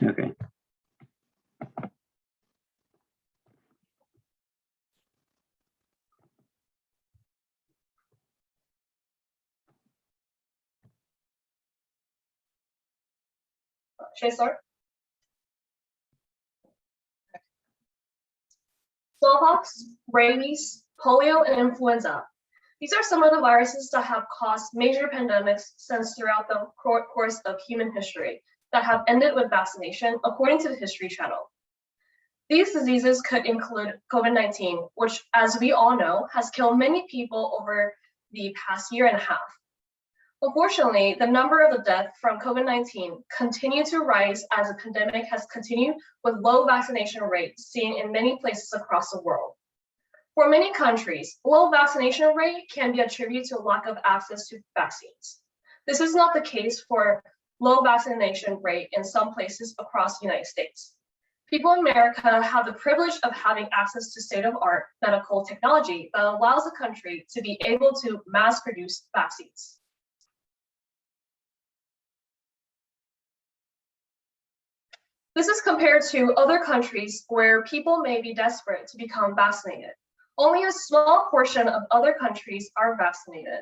Okay. Should I start? Smallpox, rabies, polio, and influenza. These are some of the viruses that have caused major pandemics since throughout the course of human history that have ended with vaccination, according to the History Channel. These diseases could include COVID-19, which, as we all know, has killed many people over the past year and a half. Unfortunately, the number of the deaths from COVID-19 continue to rise as the pandemic has continued with low vaccination rates seen in many places across the world. For many countries, low vaccination rate can be attributed to lack of access to vaccines. This is not the case for low vaccination rate in some places across the United States. People in America have the privilege of having access to state-of-the-art medical technology that allows the country to be able to mass produce vaccines. This is compared to other countries where people may be desperate to become vaccinated. Only a small portion of other countries are vaccinated.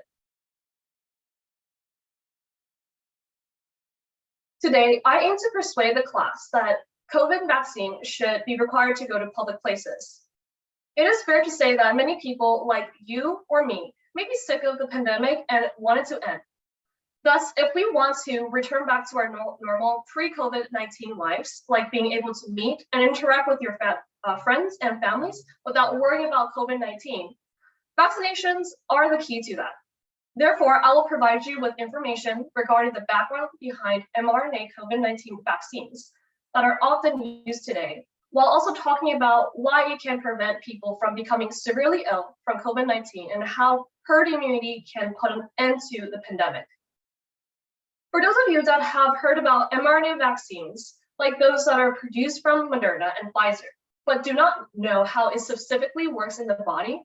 Today, I aim to persuade the class that COVID vaccine should be required to go to public places. It is fair to say that many people like you or me may be sick of the pandemic and want it to end. Thus, if we want to return back to our normal pre-COVID-19 lives, like being able to meet and interact with your friends and families without worrying about COVID-19, vaccinations are the key to that. Therefore, I will provide you with information regarding the background behind mRNA COVID-19 vaccines that are often used today, while also talking about why it can prevent people from becoming severely ill from COVID-19 and how herd immunity can put an end to the pandemic. For those of you that have heard about mRNA vaccines, like those that are produced from Moderna and Pfizer, but do not know how it specifically works in the body,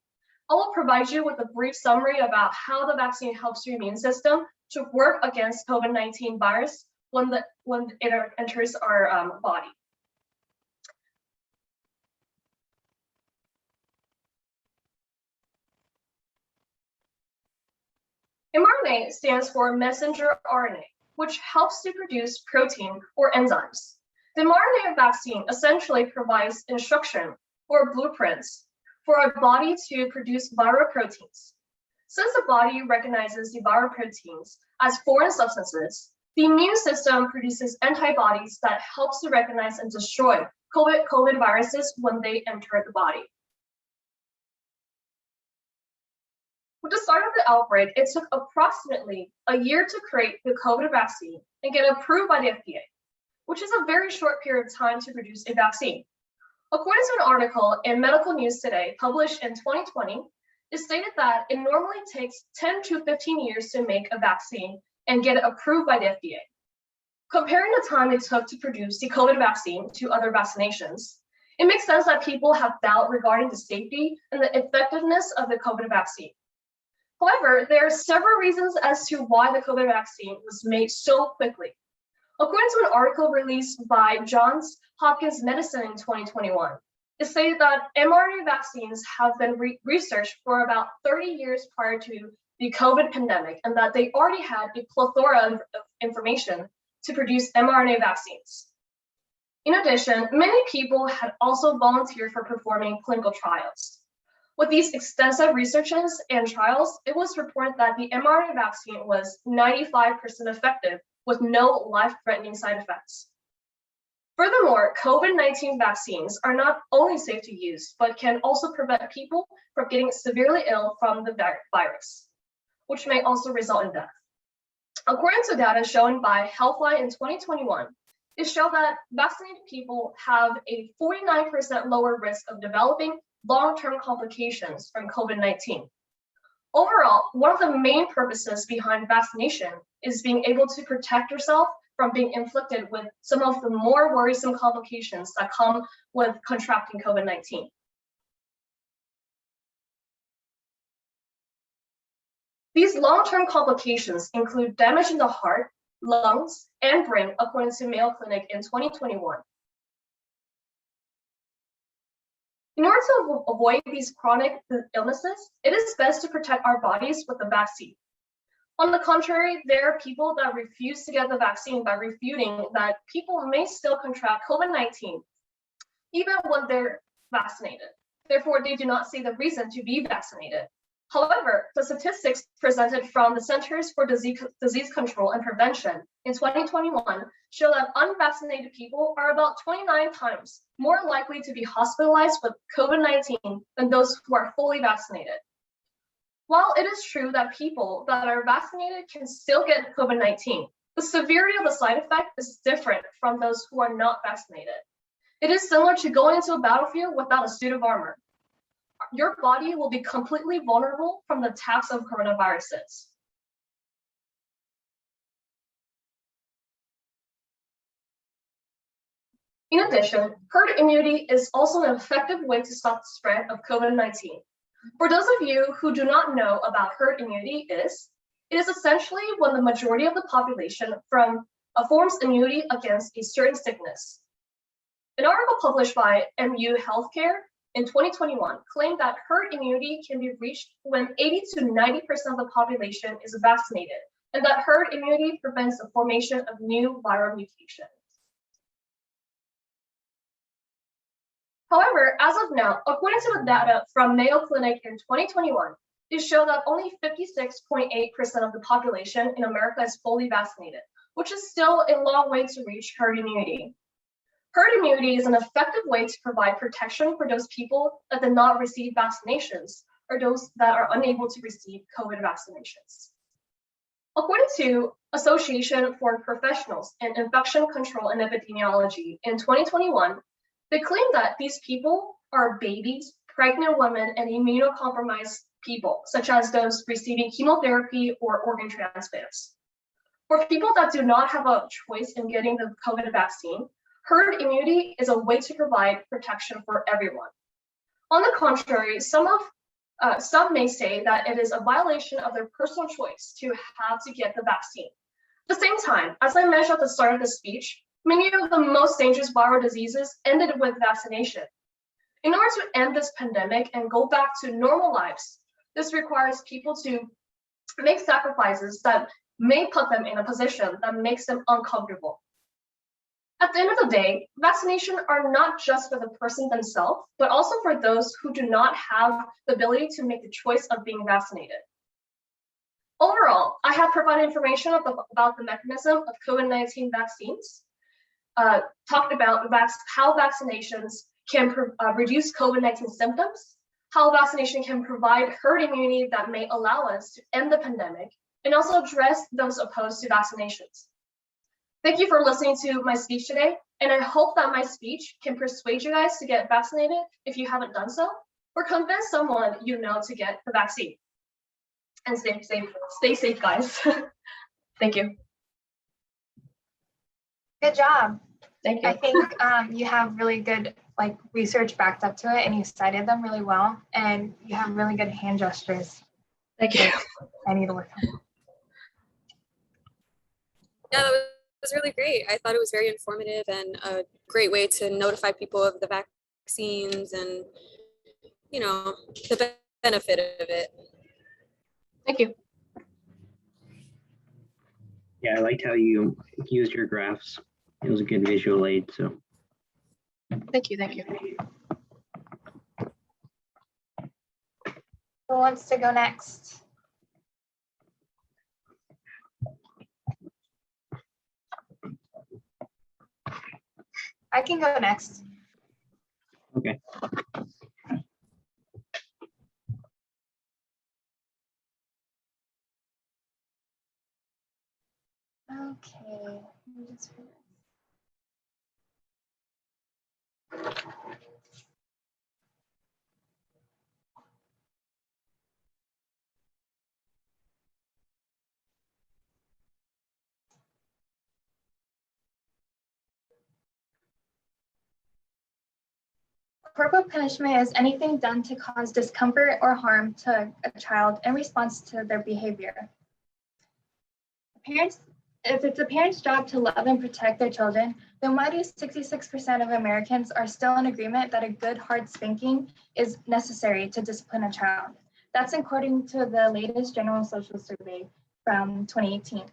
I will provide you with a brief summary about how the vaccine helps your immune system to work against COVID-19 virus when it enters our body. mRNA stands for messenger RNA, which helps to produce protein or enzymes. The mRNA vaccine essentially provides instruction or blueprints for our body to produce viral proteins. Since the body recognizes the viral proteins as foreign substances, the immune system produces antibodies that helps to recognize and destroy COVID viruses when they enter the body. With the start of the outbreak, it took approximately a year to create the COVID vaccine and get approved by the FDA, which is a very short period of time to produce a vaccine. According to an article in Medical News Today, published in 2020, it stated that it normally takes 10 to 15 years to make a vaccine and get it approved by the FDA. Comparing the time it took to produce the COVID vaccine to other vaccinations, it makes sense that people have doubt regarding the safety and the effectiveness of the COVID vaccine. However, there are several reasons as to why the COVID vaccine was made so quickly. According to an article released by Johns Hopkins Medicine in 2021, it stated that mRNA vaccines have been researched for about 30 years prior to the COVID pandemic, and that they already had a plethora of information to produce mRNA vaccines. In addition, many people had also volunteered for performing clinical trials. With these extensive researches and trials, it was reported that the mRNA vaccine was 95% effective with no life-threatening side effects. Furthermore, COVID-19 vaccines are not only safe to use, but can also prevent people from getting severely ill from the virus, which may also result in death. According to data shown by Healthline in 2021, it showed that vaccinated people have a 49% lower risk of developing long-term complications from COVID-19. Overall, one of the main purposes behind vaccination is being able to protect yourself from being inflicted with some of the more worrisome complications that come with contracting COVID-19. These long-term complications include damage in the heart, lungs, and brain, according to Mayo Clinic in 2021. In order to avoid these chronic illnesses, it is best to protect our bodies with the vaccine. On the contrary, there are people that refuse to get the vaccine by refuting that people may still contract COVID-19 even when they're vaccinated. Therefore, they do not see the reason to be vaccinated. However, the statistics presented from the Centers for Disease Control and Prevention in 2021 show that unvaccinated people are about 29 times more likely to be hospitalized with COVID-19 than those who are fully vaccinated. While it is true that people that are vaccinated can still get COVID-19, the severity of the side effect is different from those who are not vaccinated. It is similar to going into a battlefield without a suit of armor. Your body will be completely vulnerable from the attacks of coronaviruses. In addition, herd immunity is also an effective way to stop the spread of COVID-19. For those of you who do not know about herd immunity, it is essentially when the majority of the population forms immunity against a certain sickness. An article published by MU Healthcare in 2021 claimed that herd immunity can be reached when 80 to 90% of the population is vaccinated, and that herd immunity prevents the formation of new viral mutations. However, as of now, according to the data from Mayo Clinic in 2021, it showed that only 56.8% of the population in America is fully vaccinated, which is still a long way to reach herd immunity. Herd immunity is an effective way to provide protection for those people that did not receive vaccinations or those that are unable to receive COVID vaccinations. According to Association for Professionals in Infection Control and Epidemiology in 2021, they claim that these people are babies, pregnant women, and immunocompromised people, such as those receiving chemotherapy or organ transplants. For people that do not have a choice in getting the COVID vaccine, herd immunity is a way to provide protection for everyone. On the contrary, some may say that it is a violation of their personal choice to have to get the vaccine. At the same time, as I mentioned at the start of the speech, many of the most dangerous viral diseases ended with vaccination. In order to end this pandemic and go back to normal lives, this requires people to make sacrifices that may put them in a position that makes them uncomfortable. At the end of the day, vaccination are not just for the person themselves, but also for those who do not have the ability to make the choice of being vaccinated. Overall, I have provided information about the mechanism of COVID-19 vaccines, talked about how vaccinations can reduce COVID-19 symptoms, how vaccination can provide herd immunity that may allow us to end the pandemic, and also address those opposed to vaccinations. Thank you for listening to my speech today, and I hope that my speech can persuade you guys to get vaccinated if you haven't done so, or convince someone you know to get the vaccine. And stay safe, guys. Thank you. Good job. Thank you. I think you have really good research backed up to it, and you cited them really well, and you have really good hand gestures. Thank you. I need to work on. Yeah, that was really great. I thought it was very informative and a great way to notify people of the vaccines and, you know, the benefit of it. Thank you. Yeah, I liked how you used your graphs. It was a good visual aid, so. Thank you. Thank you. Who wants to go next? I can go next. Okay. Okay. Let me just figure corporal punishment is anything done to cause discomfort or harm to a child in response to their behavior. If it's a parent's job to love and protect their children, then why do 66% of Americans are still in agreement that a good hard spanking is necessary to discipline a child? That's according to the latest General Social Survey from 2018.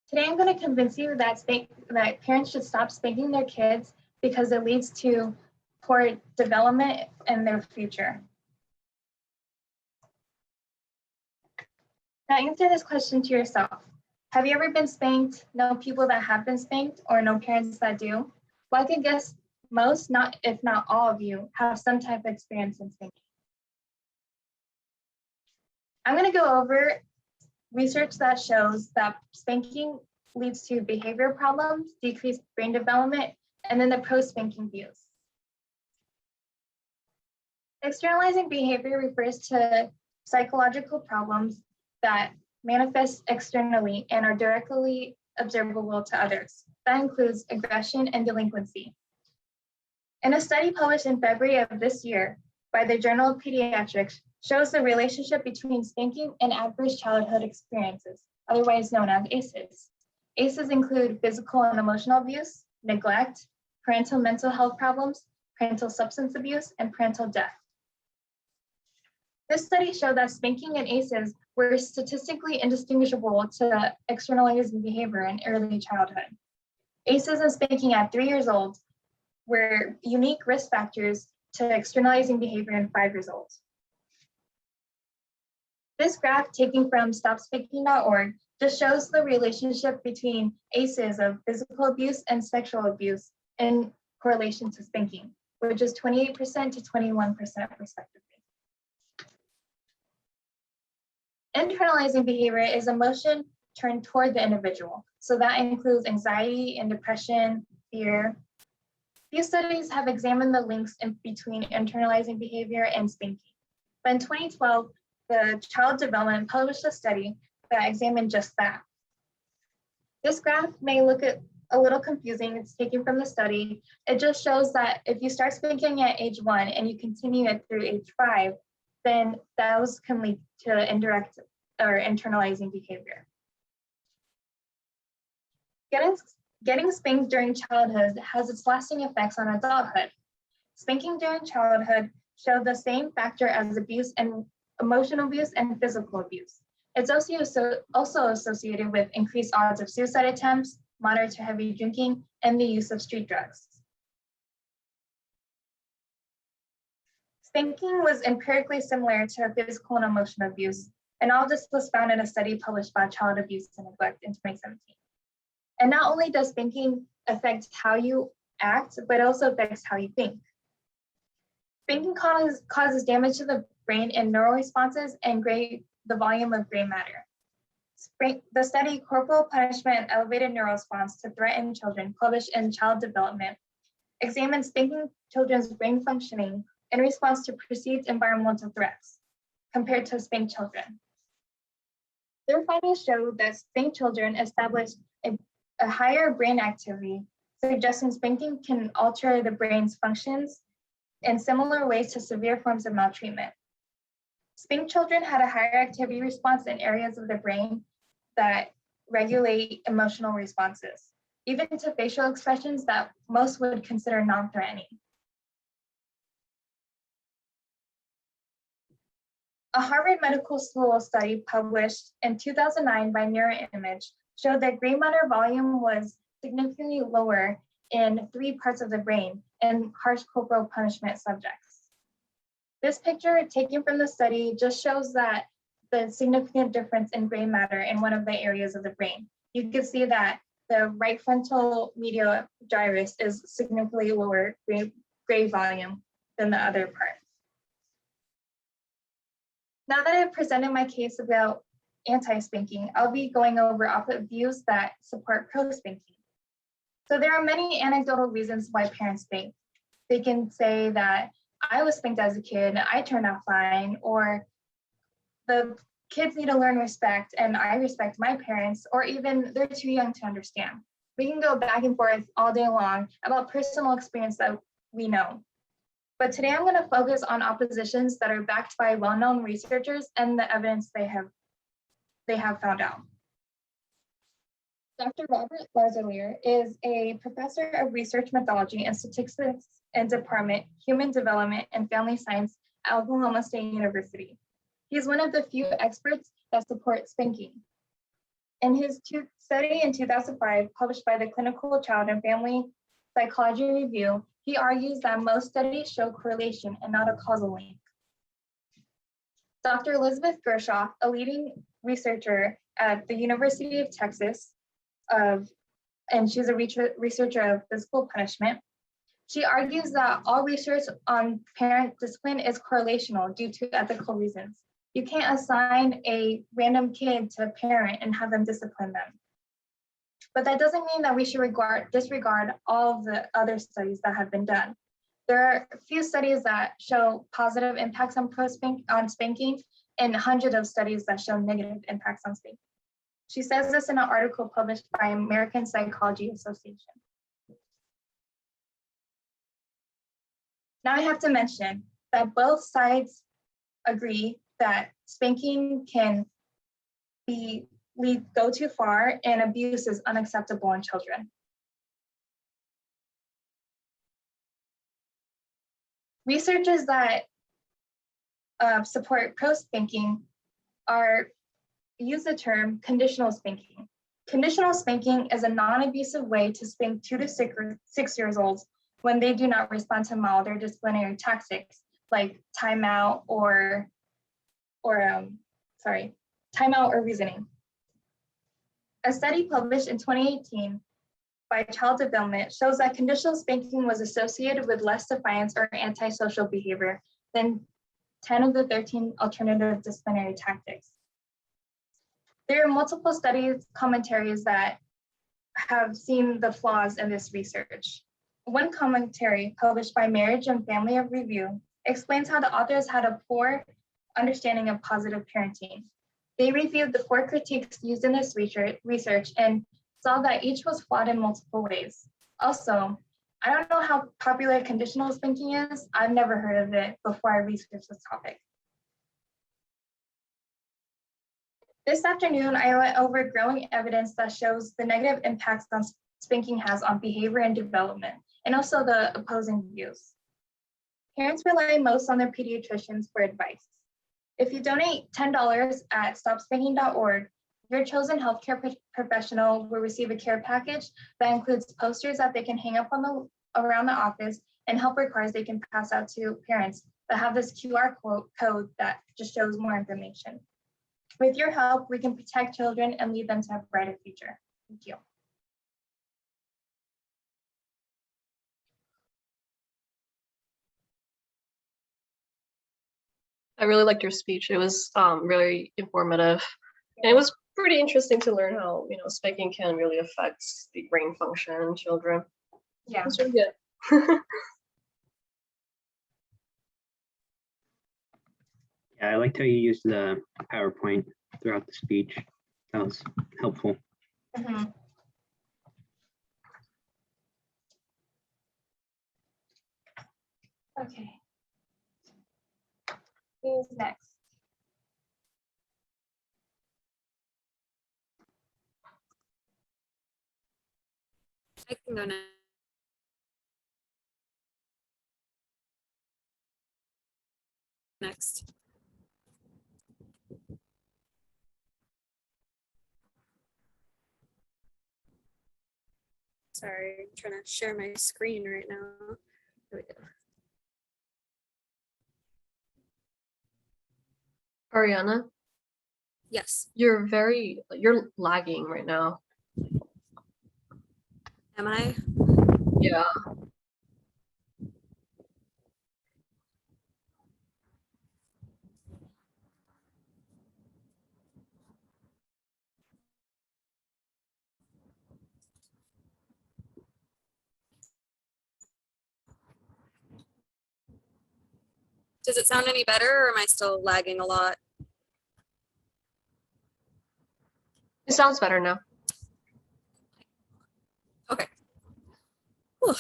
Today, I'm going to convince you that parents should stop spanking their kids because it leads to poor development in their future. Now, answer this question to yourself. Have you ever been spanked? Know people that have been spanked, or know parents that do? Well, I can guess most, if not all of you, have some type of experience in spanking. I'm going to go over research that shows that spanking leads to behavior problems, decreased brain development, and then the pro-spanking views. Externalizing behavior refers to psychological problems that manifest externally and are directly observable to others. That includes aggression and delinquency. In a study published in February of this year by the Journal of Pediatrics, shows the relationship between spanking and adverse childhood experiences, otherwise known as ACEs. ACEs include physical and emotional abuse, neglect, parental mental health problems, parental substance abuse, and parental death. This study showed that spanking and ACEs were statistically indistinguishable to externalizing behavior in early childhood. ACEs and spanking at 3 years old were unique risk factors to externalizing behavior in 5 years old. This graph, taken from StopSpanking.org, just shows the relationship between ACEs of physical abuse and sexual abuse in correlation to spanking, which is 28% to 21% respectively. Internalizing behavior is emotion turned toward the individual. So that includes anxiety and depression, fear. Few studies have examined the links between internalizing behavior and spanking. But in 2012, the Child Development published a study that examined just that. This graph may look a little confusing. It's taken from the study. It just shows that if you start spanking at age 1 and you continue it through age 5, then those can lead to indirect or internalizing behavior. Getting spanked during childhood has its lasting effects on adulthood. Spanking during childhood showed the same factor as abuse and emotional abuse and physical abuse. It's also associated with increased odds of suicide attempts, moderate to heavy drinking, and the use of street drugs. Spanking was empirically similar to physical and emotional abuse, and all this was found in a study published by Child Abuse and Neglect in 2017. And not only does spanking affect how you act, but also affects how you think. Spanking causes damage to the brain in neural responses and the volume of gray matter. The study, Corporal Punishment and Elevated Neural Response to Threaten Children, published in Child Development, examined spanking children's brain functioning in response to perceived environmental threats compared to spanked children. Their findings showed that spanked children established a higher brain activity, suggesting spanking can alter the brain's functions in similar ways to severe forms of maltreatment. Spanked children had a higher activity response in areas of the brain that regulate emotional responses, even to facial expressions that most would consider non-threatening. A Harvard Medical School study published in 2009 by Neuroimage showed that gray matter volume was significantly lower in 3 parts of the brain in harsh corporal punishment subjects. This picture taken from the study just shows that the significant difference in gray matter in one of the areas of the brain. You can see that the right frontal medial gyrus is significantly lower gray volume than the other parts. Now that I've presented my case about anti-spanking, I'll be going over opposite views that support pro-spanking. So there are many anecdotal reasons why parents spank. They can say that I was spanked as a kid, I turned out fine, or the kids need to learn respect and I respect my parents, or even they're too young to understand. We can go back and forth all day long about personal experience that we know. But today I'm going to focus on oppositions that are backed by well-known researchers and the evidence they have found out. Dr. Robert Larzalier is a professor of research methodology and statistics and Department Human Development and Family Science at Oklahoma State University. He is one of the few experts that support spanking. In his study in 2005, published by the Clinical Child and Family Psychology Review, he argues that most studies show correlation and not a causal link. Dr. Elizabeth Gershoff, a leading researcher at the University of Texas, and she's a researcher of physical punishment. She argues that all research on parent discipline is correlational due to ethical reasons. You can't assign a random kid to a parent and have them discipline them. But that doesn't mean that we should disregard all of the other studies that have been done. There are a few studies that show positive impacts on spanking and hundreds of studies that show negative impacts on spanking. She says this in an article published by American Psychology Association. Now I have to mention that both sides agree that spanking can go too far and abuse is unacceptable in children. Researchers that support pro-spanking use the term conditional spanking. Conditional spanking is a non-abusive way to spank 2 to 6 years olds when they do not respond to mild or disciplinary tactics like timeout or reasoning. A study published in 2018 by Child Development shows that conditional spanking was associated with less defiance or antisocial behavior than 10 of the 13 alternative disciplinary tactics. There are multiple studies, commentaries that have seen the flaws in this research. One commentary published by Marriage and Family Review explains how the authors had a poor understanding of positive parenting. They reviewed the 4 critiques used in this research and saw that each was flawed in multiple ways. Also, I don't know how popular conditional spanking is. I've never heard of it before I researched this topic. This afternoon, I went over growing evidence that shows the negative impacts that spanking has on behavior and development, and also the opposing views. Parents rely most on their pediatricians for advice. If you donate $10 at stopspanking.org, your chosen healthcare professional will receive a care package that includes posters that they can hang up around the office and help cards they can pass out to parents that have this QR code that just shows more information. With your help, we can protect children and lead them to have a brighter future. Thank you. I really liked your speech. It was really informative. And it was pretty interesting to learn how, spanking can really affect the brain function in children. Yeah. It's really good. Yeah, I liked how you used the PowerPoint throughout the speech. That was helpful. Mhm. Okay. Who's next? I can go next. Sorry, I'm trying to share my screen right now. There we go. Ariana, Yes. you're lagging right now. Am I? Yeah. Does it sound any better, or am I still lagging a lot? It sounds better now. Okay. Whew.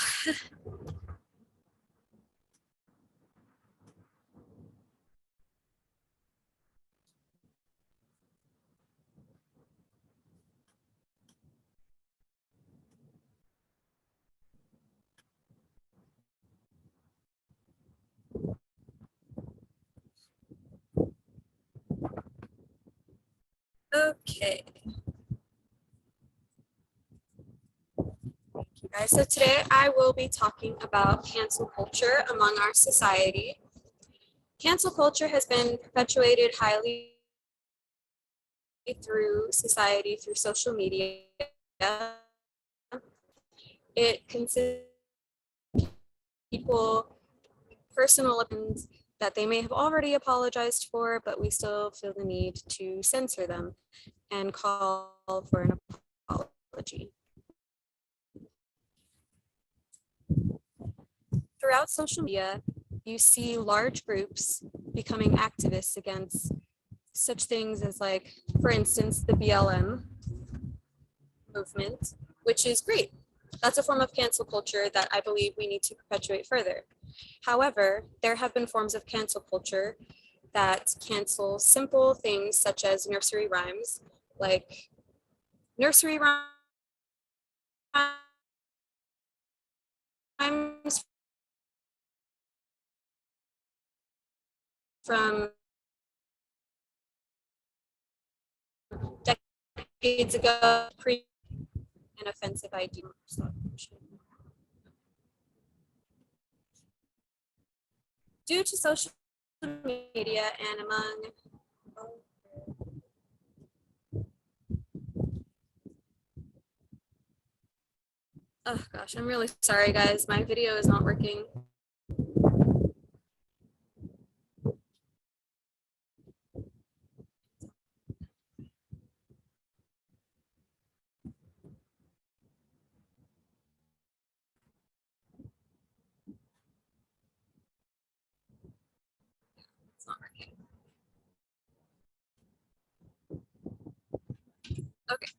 Okay. Thank you guys. So today I will be talking about cancel culture among our society. Cancel culture has been perpetuated highly through society, through social media. It considers people personal opinions that they may have already apologized for, but we still feel the need to censor them and call for an apology. Throughout social media, you see large groups becoming activists against such things as, like, for instance, the BLM movement, which is great. That's a form of cancel culture that I believe we need to perpetuate further. However, there have been forms of cancel culture that cancel simple things such as nursery rhymes, like nursery rhymes from decades ago, an offensive idea. Due to social media and among oh gosh, I'm really sorry guys, my video is not working. It's not working. Okay,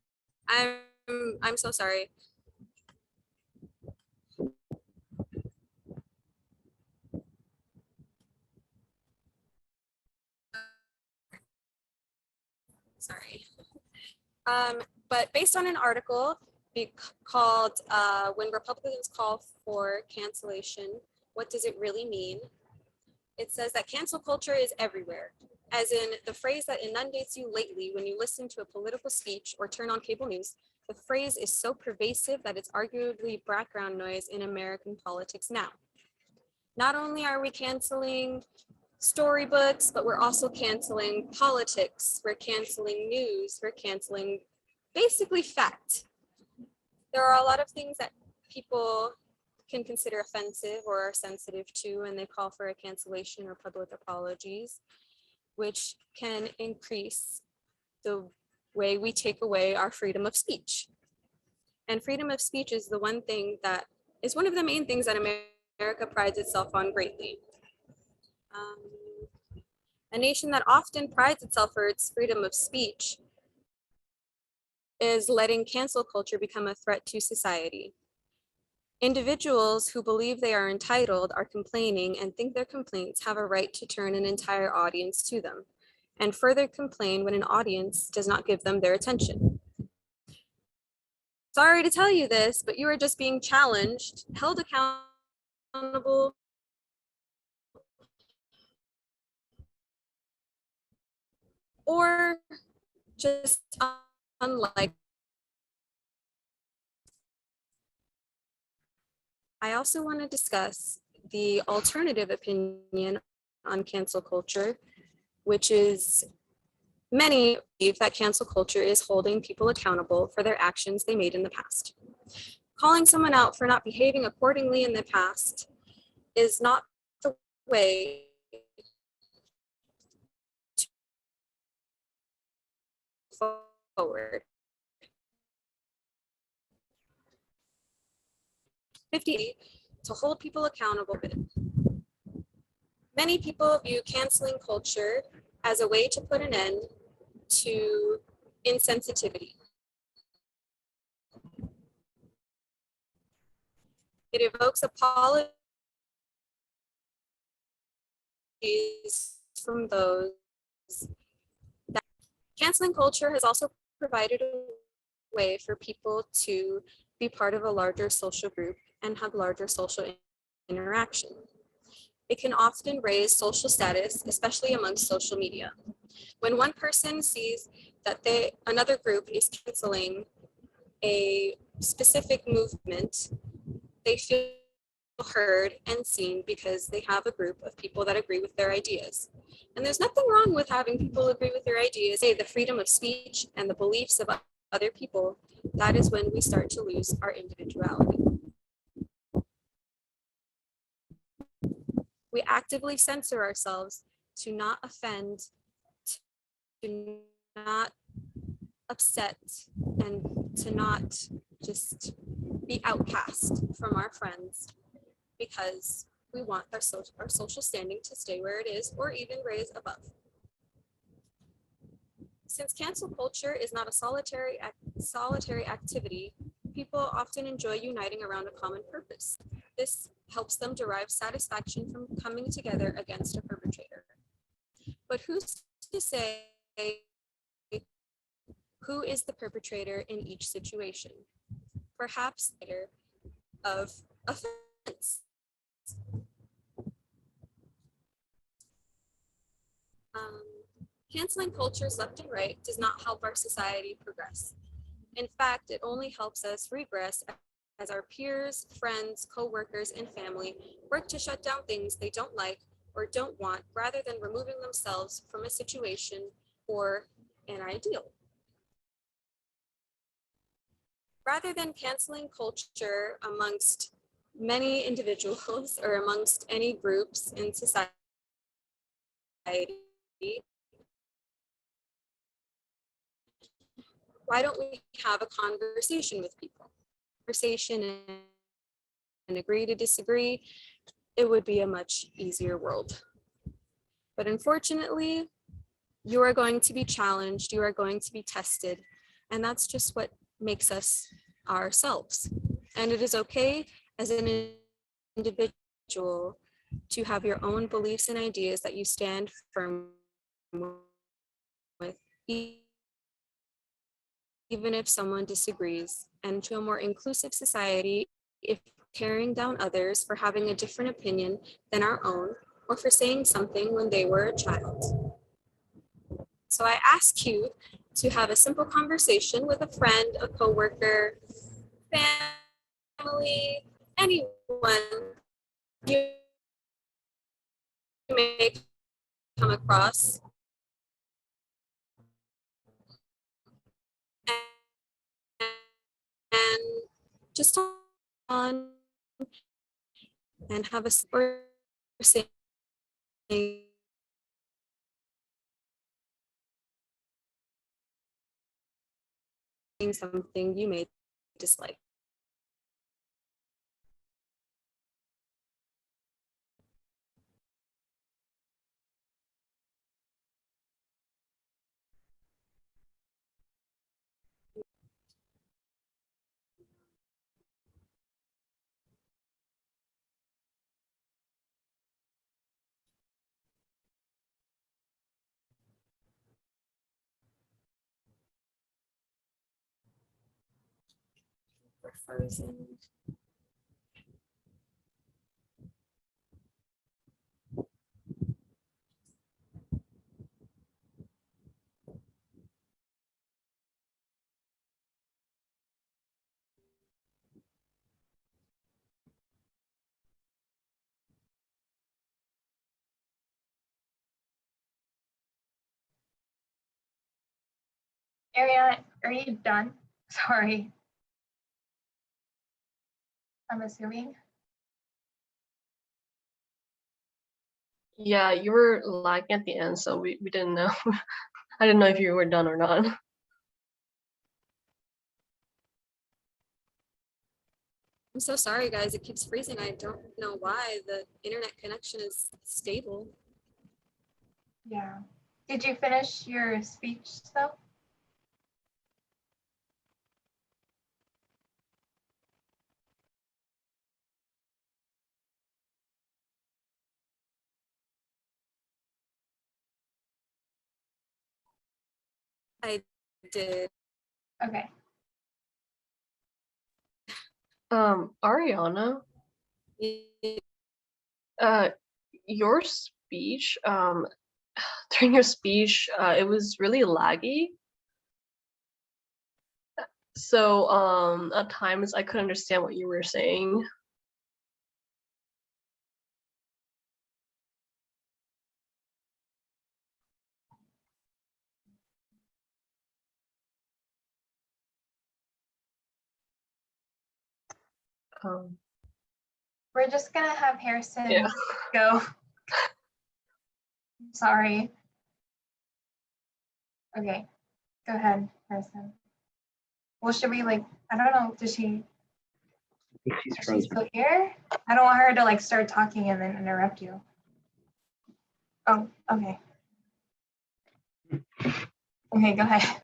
I'm so sorry. Sorry. But based on an article called When Republicans Call for Cancellation, What Does It Really Mean? It says that cancel culture is everywhere, as in the phrase that inundates you lately when you listen to a political speech or turn on cable news. The phrase is so pervasive that it's arguably background noise in American politics now. Not only are we canceling storybooks, but we're also canceling politics, we're canceling news, we're canceling basically fact. There are a lot of things that people can consider offensive or are sensitive to, and they call for a cancellation or public apologies, which can increase the way we take away our freedom of speech. And freedom of speech is the one thing that is one of the main things that America prides itself on greatly. A nation that often prides itself for its freedom of speech is letting cancel culture become a threat to society. Individuals who believe they are entitled are complaining and think their complaints have a right to turn an entire audience to them, and further complain when an audience does not give them their attention. Sorry to tell you this, but you are just being challenged, held accountable, or just unlike. I also want to discuss the alternative opinion on cancel culture, which is many believe that cancel culture is holding people accountable for their actions they made in the past. Calling someone out for not behaving accordingly in the past is not the way to forward. 50 to hold people accountable. Many people view canceling culture as a way to put an end to insensitivity. It evokes apologies from those. Canceling culture has also provided a way for people to be part of a larger social group and have larger social interaction. It can often raise social status, especially amongst social media. When one person sees that another group is canceling a specific movement, they feel heard and seen because they have a group of people that agree with their ideas. And there's nothing wrong with having people agree with their ideas. The freedom of speech and the beliefs of other people, that is when we start to lose our individuality. We actively censor ourselves to not offend, to not upset, and to not just be outcast from our friends because we want our social standing to stay where it is or even raise above. Since cancel culture is not a solitary activity, people often enjoy uniting around a common purpose. This helps them derive satisfaction from coming together against a perpetrator. But who's to say who is the perpetrator in each situation? Perhaps of offense. Canceling cultures left and right does not help our society progress. In fact, it only helps us regress as our peers, friends, co-workers, and family work to shut down things they don't like or don't want rather than removing themselves from a situation or an ideal. Rather than canceling culture amongst many individuals or amongst any groups in society, why don't we have a conversation with people? Conversation and agree to disagree, it would be a much easier world. But unfortunately, you are going to be challenged, you are going to be tested, and that's just what makes us ourselves. And it is okay as an individual to have your own beliefs and ideas that you stand firm with, even if someone disagrees, and to a more inclusive society if tearing down others for having a different opinion than our own or for saying something when they were a child. So I ask you to have a simple conversation with a friend, a coworker, family, anyone you may come across, and just talk on and have a or saying something you may dislike. We're frozen. Ariana, are you done? Sorry. I'm assuming. Yeah, you were lagging at the end, so we didn't know. I didn't know if you were done or not. I'm so sorry, guys. It keeps freezing. I don't know why. The internet connection is stable. Yeah. Did you finish your speech though? I did. Okay. Ariana, Yeah. uh, your speech, during your speech, it was really laggy. So at times I couldn't understand what you were saying. We're just gonna have Harrison Yeah. go. Sorry. Okay, go ahead, Harrison. Well, should we like, I don't know, does she, I think she's is she frozen. still here? I don't want her to like start talking and then interrupt you. Oh, okay. Okay, go ahead.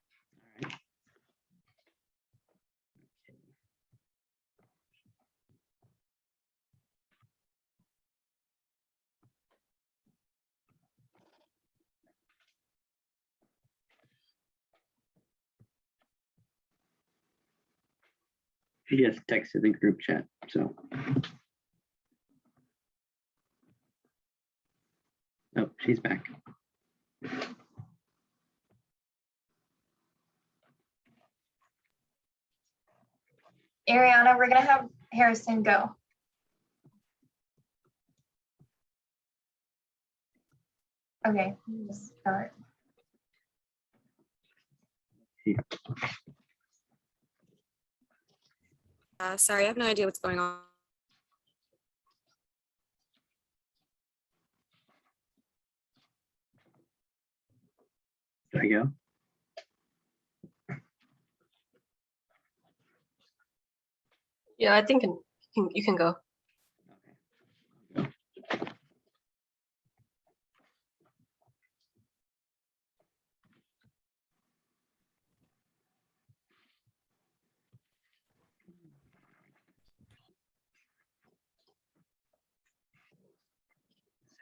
She just texted the group chat, so. Oh, she's back. Ariana, we're gonna have Harrison go. Okay, just start. Sorry, I have no idea what's going on. Should I go? Yeah, I think you can go. Okay.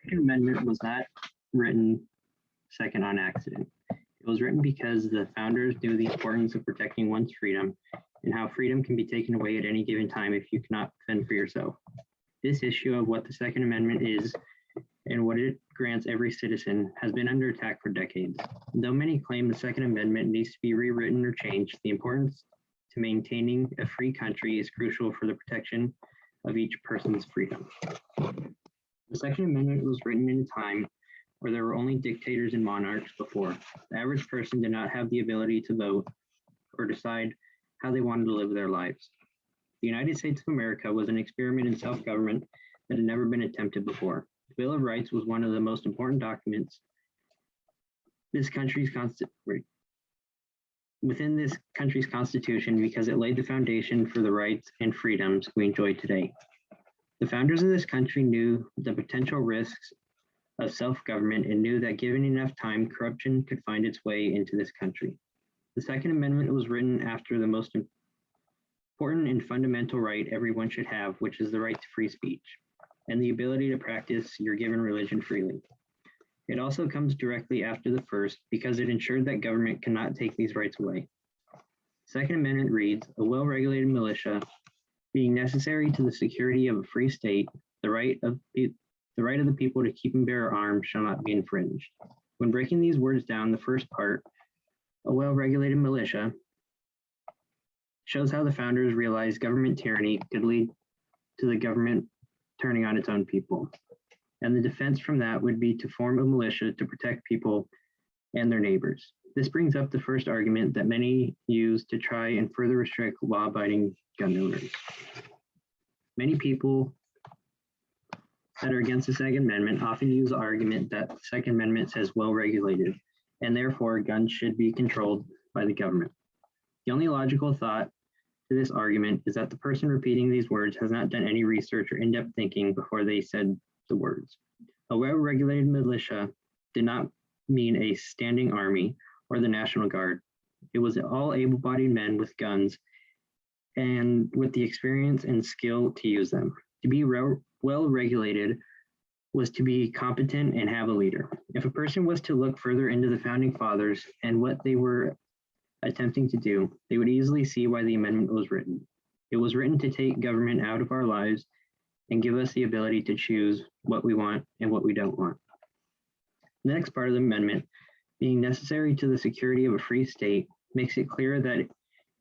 Second Amendment was not written second on accident. It was written because the founders knew the importance of protecting one's freedom and how freedom can be taken away at any given time if you cannot fend for yourself. This issue of what the Second Amendment is and what it grants every citizen has been under attack for decades. Though many claim the Second Amendment needs to be rewritten or changed, the importance to maintaining a free country is crucial for the protection of each person's freedom. The Second Amendment was written in a time where there were only dictators and monarchs before. The average person did not have the ability to vote or decide how they wanted to live their lives. The United States of America was an experiment in self-government that had never been attempted before. The Bill of Rights was one of the most important documents within this country's constitution because it laid the foundation for the rights and freedoms we enjoy today. The founders of this country knew the potential risks of self-government and knew that given enough time, corruption could find its way into this country. The Second Amendment was written after the most important and fundamental right everyone should have, which is the right to free speech and the ability to practice your given religion freely. It also comes directly after the first because it ensured that government cannot take these rights away. The Second Amendment reads, a well-regulated militia being necessary to the security of a free state, the right of the people to keep and bear arms shall not be infringed. When breaking these words down, the first part, a well-regulated militia, shows how the founders realized government tyranny could lead to the government turning on its own people. And the defense from that would be to form a militia to protect people and their neighbors. This brings up the first argument that many use to try and further restrict law-abiding gun owners. Many people that are against the Second Amendment often use the argument that the Second Amendment says well-regulated, and therefore guns should be controlled by the government. The only logical thought to this argument is that the person repeating these words has not done any research or in-depth thinking before they said the words. A well-regulated militia did not mean a standing army or the National Guard. It was all able-bodied men with guns and with the experience and skill to use them. To be well-regulated was to be competent and have a leader. If a person was to look further into the Founding Fathers and what they were attempting to do, they would easily see why the amendment was written. It was written to take government out of our lives and give us the ability to choose what we want and what we don't want. The next part of the amendment, being necessary to the security of a free state, makes it clear that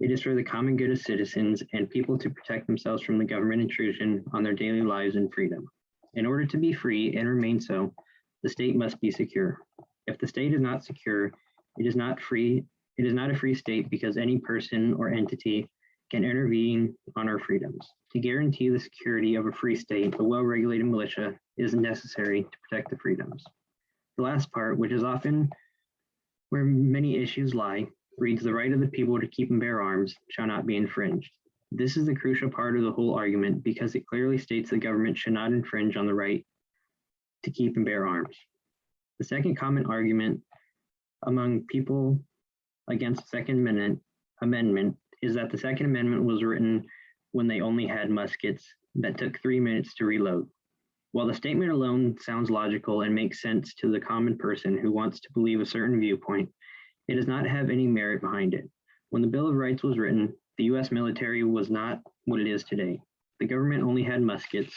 it is for the common good of citizens and people to protect themselves from the government intrusion on their daily lives and freedom. In order to be free and remain so, the state must be secure. If the state is not secure, it is not free. It is not a free state because any person or entity can intervene on our freedoms. To guarantee the security of a free state, a well-regulated militia is necessary to protect the freedoms. The last part, which is often where many issues lie, reads the right of the people to keep and bear arms shall not be infringed. This is the crucial part of the whole argument because it clearly states the government should not infringe on the right to keep and bear arms. The second common argument among people against the Second Amendment is that the Second Amendment was written when they only had muskets that took 3 minutes to reload. While the statement alone sounds logical and makes sense to the common person who wants to believe a certain viewpoint, it does not have any merit behind it. When the Bill of Rights was written, the US military was not what it is today. The government only had muskets,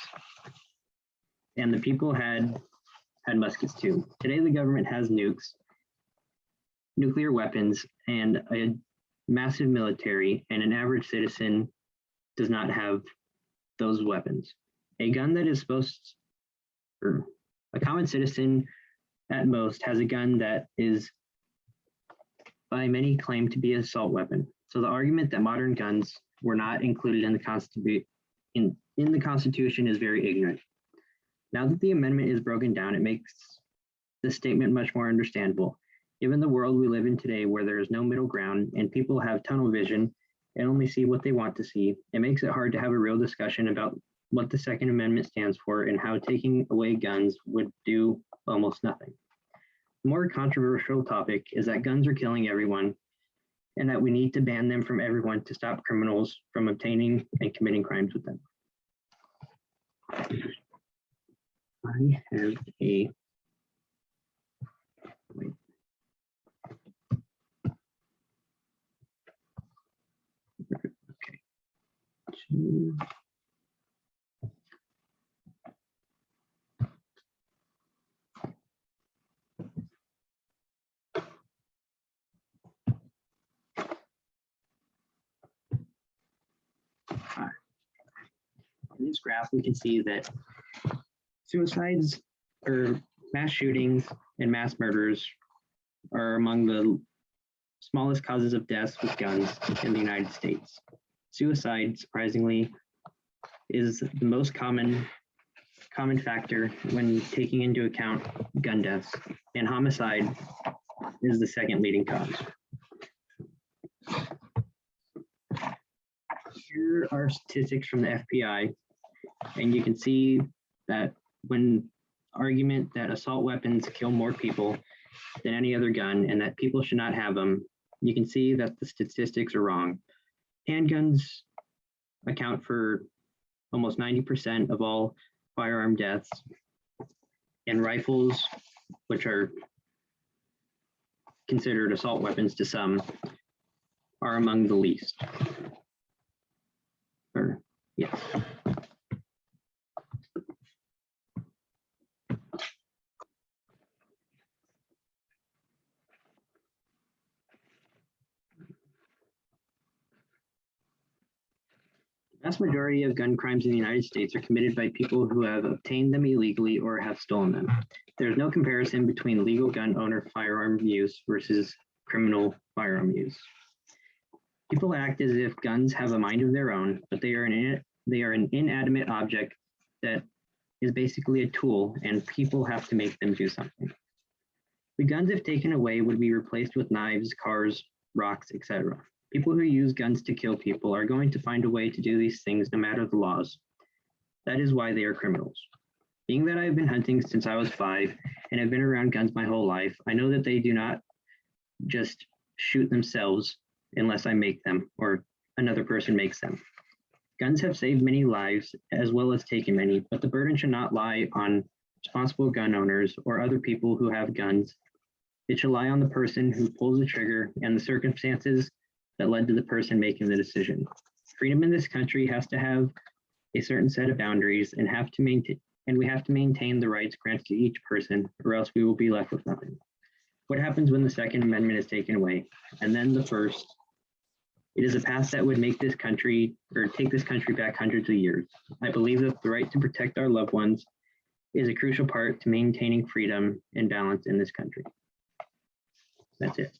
and the people had muskets too. Today, the government has nukes, nuclear weapons, and a massive military, and an average citizen does not have those weapons. A gun that is a common citizen at most has a gun that is by many claimed to be an assault weapon. So the argument that modern guns were not included in the Constitution is very ignorant. Now that the amendment is broken down, it makes this statement much more understandable. Given the world we live in today where there is no middle ground and people have tunnel vision and only see what they want to see, it makes it hard to have a real discussion about what the Second Amendment stands for and how taking away guns would do almost nothing. The more controversial topic is that guns are killing everyone and that we need to ban them from everyone to stop criminals from obtaining and committing crimes with them. I have a wait. Okay. In this graph, we can see that suicides or mass shootings and mass murders are among the smallest causes of deaths with guns in the United States. Suicide, surprisingly, is the most common factor when taking into account gun deaths, and homicide is the second leading cause. Here are statistics from the FBI, and you can see that when argument that assault weapons kill more people than any other gun and that people should not have them, you can see that the statistics are wrong. Handguns account for almost 90% of all firearm deaths, and rifles, which are considered assault weapons to some, are among the least. Yes. The vast majority of gun crimes in the United States are committed by people who have obtained them illegally or have stolen them. There's no comparison between legal gun owner firearm use versus criminal firearm use. People act as if guns have a mind of their own, but they are an inanimate object that is basically a tool, and people have to make them do something. The guns, if taken away, would be replaced with knives, cars, rocks, etc. People who use guns to kill people are going to find a way to do these things no matter the laws. That is why they are criminals. Being that I have been hunting since I was 5 and have been around guns my whole life, I know that they do not just shoot themselves unless I make them or another person makes them. Guns have saved many lives as well as taken many, but the burden should not lie on responsible gun owners or other people who have guns. It should lie on the person who pulls the trigger and the circumstances that led to the person making the decision. Freedom in this country has to have a certain set of boundaries and we have to maintain the rights granted to each person, or else we will be left with nothing. What happens when the Second Amendment is taken away? And then the first. It is a path that would make this country, or take this country back hundreds of years. I believe that the right to protect our loved ones is a crucial part to maintaining freedom and balance in this country. That's it.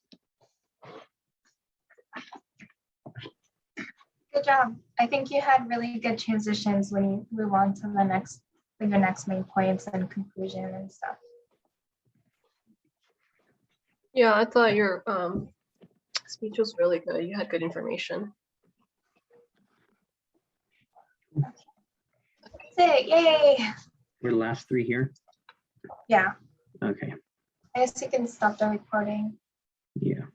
Good job. I think you had really good transitions when you move on to the next, your next main points and conclusion and stuff. Yeah, I thought your speech was really good. You had good information. That's it. Yay. We're the last three here. Yeah. Okay. I guess you can stop the recording. Yeah.